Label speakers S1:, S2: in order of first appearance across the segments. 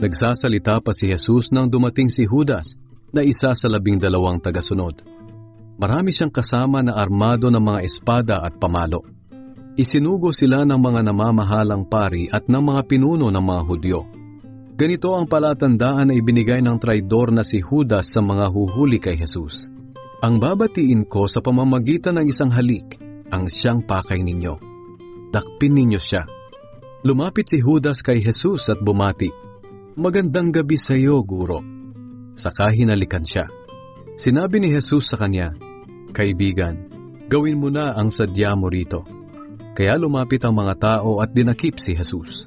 S1: Nagsasalita pa si Jesus nang dumating si Judas na isa sa 12 tagasunod. Marami siyang kasama na armado ng mga espada at pamalo. Isinugo sila ng mga namamahalang pari at ng mga pinuno ng mga Hudyo. Ganito ang palatandaan na ibinigay ng traidor na si Judas sa mga huhuli kay Jesus. Ang babatiin ko sa pamamagitan ng isang halik, ang siyang pakay ninyo. Dakpin ninyo siya. Lumapit si Judas kay Jesus at bumati, "Magandang gabi sa iyo, Guro." Saka hinalikan siya. Sinabi ni Jesus sa kanya, "Kaibigan, gawin mo na ang sadya mo rito." Kaya lumapit ang mga tao at dinakip si Jesus.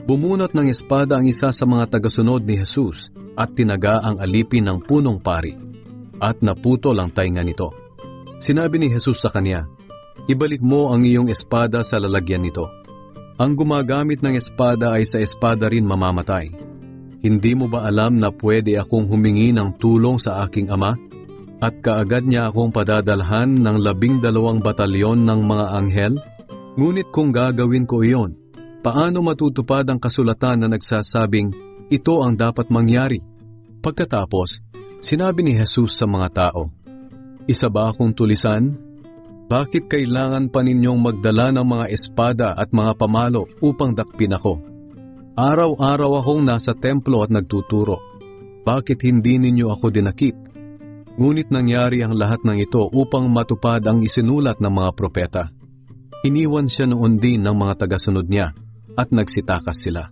S1: Bumunot ng espada ang isa sa mga tagasunod ni Jesus at tinaga ang alipin ng punong pari at naputol ang tainga nito. Sinabi ni Jesus sa kanya, "Ibalik mo ang iyong espada sa lalagyan nito. Ang gumagamit ng espada ay sa espada rin mamamatay. Hindi mo ba alam na pwede akong humingi ng tulong sa aking ama at kaagad niya akong padadalhan ng 12 batalyon ng mga anghel? Ngunit kung gagawin ko iyon, paano matutupad ang kasulatan na nagsasabing ito ang dapat mangyari?" Pagkatapos, sinabi ni Jesus sa mga tao, "Isa ba akong tulisan? Bakit kailangan pa ninyong magdala ng mga espada at mga pamalo upang dakpin ako? Araw-araw akong nasa templo at nagtuturo. Bakit hindi ninyo ako dinakip? Ngunit nangyari ang lahat ng ito upang matupad ang isinulat ng mga propeta." Iniwan siya noon din ng mga tagasunod niya at nagsitakas sila.